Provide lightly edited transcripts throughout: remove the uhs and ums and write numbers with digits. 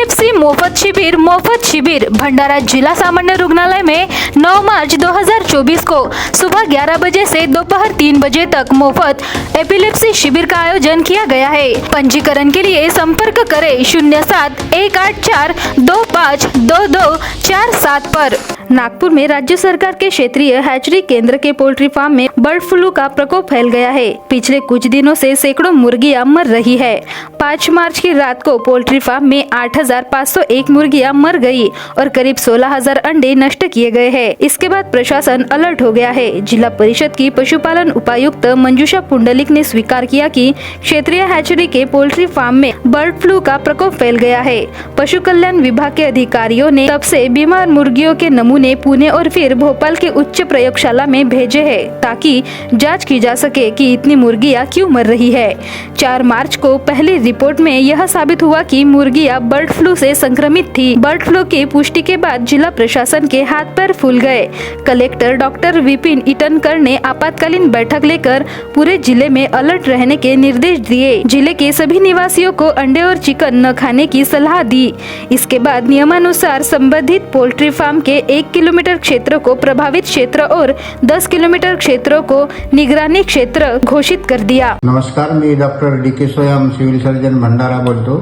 Epilepsy मुफ्त शिविर भंडारा जिला सामान्य रुग्णालय में 9 मार्च 2024 को सुबह 11 बजे से दोपहर 3 बजे तक मुफ्त एपिलेप्सी शिविर का आयोजन किया गया है। पंजीकरण के लिए संपर्क करें 07-184-25-2247 पर। नागपुर में राज्य सरकार के क्षेत्रीय हैचरी केंद्र के पोल्ट्री फार्म में बर्ड फ्लू का प्रकोप फैल गया है। पिछले कुछ दिनों से सैकड़ों मुर्गियां मर रही है। 5 मार्च की रात को पोल्ट्री फार्म में 8,501 मुर्गियां मर गई और करीब 16,000 अंडे नष्ट किए गए हैं। इसके बाद प्रशासन अलर्ट हो गया है। जिला परिषद की पशुपालन उपायुक्त मंजूषा पुंडलिक ने स्वीकार किया कि क्षेत्रीय हैचरी के पोल्ट्री फार्म में बर्ड फ्लू का प्रकोप फैल गया है। पशु कल्याण विभाग के अधिकारियों ने तब से बीमार मुर्गियों के नमूने पुणे और फिर भोपाल के उच्च प्रयोगशाला में भेजे हैं ताकि जांच की जा सके कि इतनी मुर्गियां क्यों मर रही है। 4 मार्च को पहली रिपोर्ट में यह साबित हुआ कि मुर्गियां बर्ड फ्लू से संक्रमित थी। बर्ड फ्लू की पुष्टि के बाद जिला प्रशासन के हाथ पैर फूल गए। कलेक्टर डॉक्टर विपिन इटनकर ने आपातकालीन बैठक लेकर पूरे जिले में अलर्ट रहने के निर्देश दिए। जिले के सभी निवासियों को अंडे और चिकन न खाने की सलाह दी। इसके बाद नियमानुसार संबंधित पोल्ट्री फार्म के 1 किलोमीटर क्षेत्र को प्रभावित क्षेत्र और 10 किलोमीटर क्षेत्रों को निगरानी क्षेत्र घोषित कर दिया। नमस्कार, मी doctor DK. Soyam, civil surgeon Bhandara बोलतो।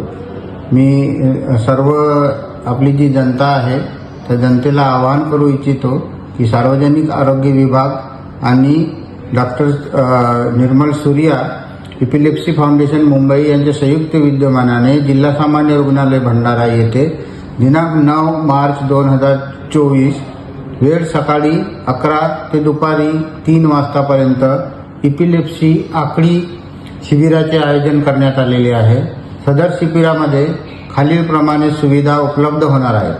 मी सर्व आपली जी जनता आहे त्या जनतेला आवाहन करू इच्छितो की सार्वजनिक आरोग्य विभाग आणि डॉक्टर निर्मल सूर्या एपिलेप्सी फाउंडेशन मुंबई यांच्या संयुक्त विद्यमानाने जिल्हा सामान्य रुग्णालय भंडारा येथे दिनांक 9 मार्च 2024 वेळ सकाळी 11 ते दुपारी 3 वाजतापर्यंत एपिलेप्सी आकडी शिबिराचे आयोजन करण्यात आलेले आहे। सदर शिबिरामध्ये खालीलप्रमाणे सुविधा उपलब्ध होणार आहे।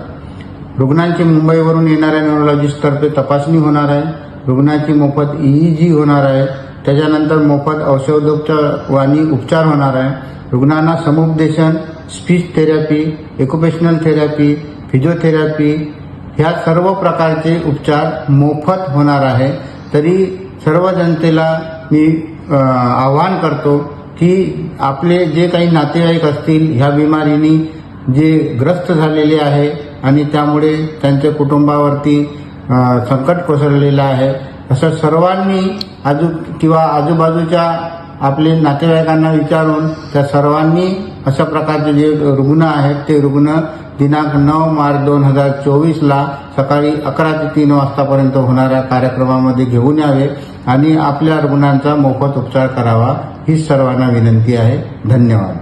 रुग्णांची मुंबईवरून येणाऱ्या न्यूरोलॉजिस्टतर्फे तपासणी होणार आहे। रुग्णाची मोफत EEG होणार आहे। त्याच्यानंतर मोफत औषधोपचार उपचार होणार आहे। रुग्णांना समुपदेशन, speech therapy, occupational therapy, physiotherapy ह्या सर्व प्रकारचे उपचार मोफत होणार आहे। तरी सर्व जनतेला मी आवाहन करतो की आपले जे काही नातेवाईक असतील ह्या बिमारीनी जे ग्रस्त झालेले आहे आणि त्यामुळे त्यांच्या कुटुंबावरती संकट कोसळलेलं आहे, असं सर्वांनी आजूबाजूच्या आपले नातेवाईकांना विचारून त्या सर्वांनी अशा प्रकारचे जे रुग्ण आहेत ते रुग्ण दिनांक 9 मार्च 2024 ला सकाळी 11 ते 3 वाजतापर्यंत होणाऱ्या कार्यक्रमामध्ये घेऊन यावे आणि आपल्या रुग्णांचा मोफत उपचार करावा ही सर्वांना विनंती आहे। धन्यवाद।